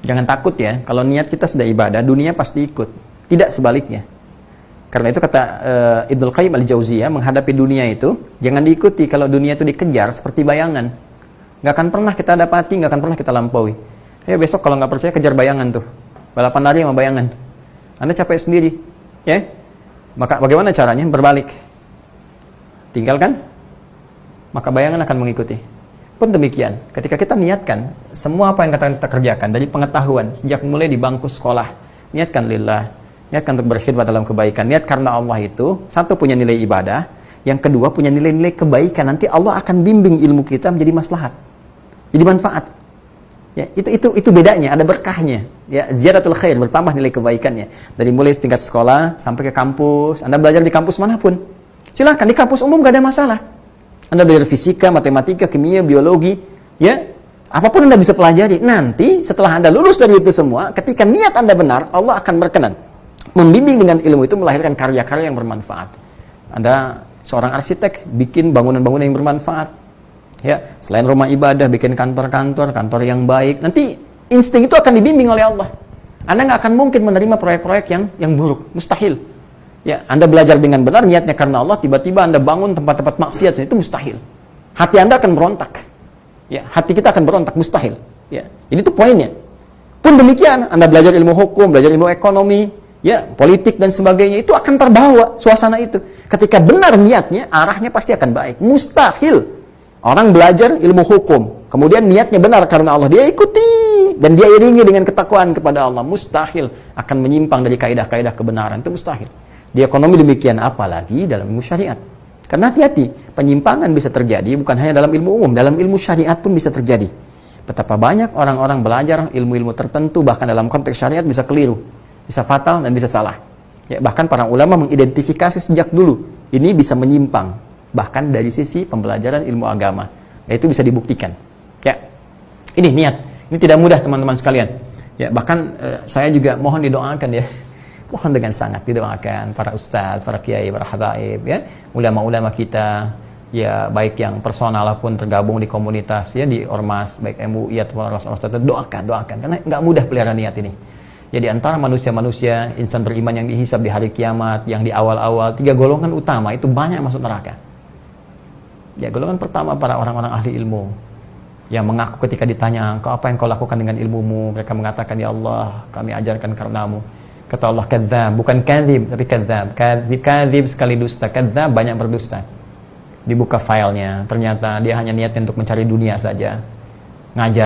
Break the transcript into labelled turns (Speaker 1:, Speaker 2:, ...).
Speaker 1: Jangan takut ya, kalau niat kita sudah ibadah, dunia pasti ikut. Tidak sebaliknya. Karena itu kata Ibnul Qayyim al-Jauziyah, menghadapi dunia itu, jangan diikuti. Kalau dunia itu dikejar seperti bayangan. Nggak akan pernah kita dapati, nggak akan pernah kita lampaui. Ayo besok kalau nggak percaya, kejar bayangan tuh. Balapan lari sama bayangan. Anda capek sendiri. Ya? Maka bagaimana caranya? Berbalik. Tinggalkan, maka bayangan akan mengikuti. Pun demikian, ketika kita niatkan, semua apa yang kita kerjakan, dari pengetahuan, sejak mulai di bangku sekolah, niatkan lillah, niatkan untuk berkhidmat dalam kebaikan, niat karena Allah itu, satu punya nilai ibadah, yang kedua punya nilai-nilai kebaikan, nanti Allah akan bimbing ilmu kita menjadi maslahat, jadi manfaat. Ya, itu bedanya, ada berkahnya. Ya, ziyadatul khair, bertambah nilai kebaikannya. Dari mulai tingkat sekolah sampai ke kampus, Anda belajar di kampus manapun, silahkan, di kampus umum gak ada masalah. Anda belajar fisika, matematika, kimia, biologi, ya, apapun Anda bisa pelajari. Nanti setelah Anda lulus dari itu semua, ketika niat Anda benar, Allah akan berkenan membimbing dengan ilmu itu melahirkan karya-karya yang bermanfaat. Anda seorang arsitek, bikin bangunan-bangunan yang bermanfaat. Ya, selain rumah ibadah, bikin kantor-kantor, kantor yang baik. Nanti insting itu akan dibimbing oleh Allah. Anda nggak akan mungkin menerima proyek-proyek yang buruk, mustahil. Ya, Anda belajar dengan benar, niatnya karena Allah, tiba-tiba Anda bangun tempat-tempat maksiat, itu mustahil. Hati Anda akan berontak. Ya, hati kita akan berontak, mustahil. Ya, ini tuh poinnya. Pun demikian, Anda belajar ilmu hukum, belajar ilmu ekonomi, ya, politik dan sebagainya, itu akan terbawa suasana itu. Ketika benar niatnya, arahnya pasti akan baik. Mustahil orang belajar ilmu hukum, kemudian niatnya benar karena Allah, dia ikuti dan dia iringi dengan ketakwaan kepada Allah. Mustahil akan menyimpang dari kaidah-kaidah kebenaran, itu mustahil. Di ekonomi demikian, apalagi dalam ilmu syariat. Karena hati-hati, penyimpangan bisa terjadi bukan hanya dalam ilmu umum, dalam ilmu syariat pun bisa terjadi. Betapa banyak orang-orang belajar ilmu-ilmu tertentu, bahkan dalam konteks syariat bisa keliru, bisa fatal dan bisa salah. Ya, bahkan para ulama mengidentifikasi sejak dulu, ini bisa menyimpang, bahkan dari sisi pembelajaran ilmu agama. Ya, itu bisa dibuktikan. Ya, ini niat. Ini tidak mudah teman-teman sekalian. Ya, bahkan saya juga mohon didoakan ya. Mohon dengan sangat didoakan para ustadz, para kiai, para habaib, ya, ulama-ulama kita, ya, baik yang personal pun tergabung di komunitas, ya, di ormas, baik MUI atau ormas tertentu, doakan, karena nggak mudah pelihara niat ini. Ya, di antara manusia-manusia, insan beriman yang dihisab di hari kiamat, yang di awal-awal, 3 golongan utama itu banyak masuk neraka. Ya, golongan pertama para orang-orang ahli ilmu, yang mengaku ketika ditanya, "Kau apa yang kau lakukan dengan ilmumu?" Mereka mengatakan, "Ya Allah, kami ajarkan karenamu." Kata Allah, kadzdzab, bukan kadzib, tapi kadzdzab. Kadzib sekali dusta, kadzdzab banyak berdusta. Dibuka filenya, ternyata dia hanya niatnya untuk mencari dunia saja. Ngajar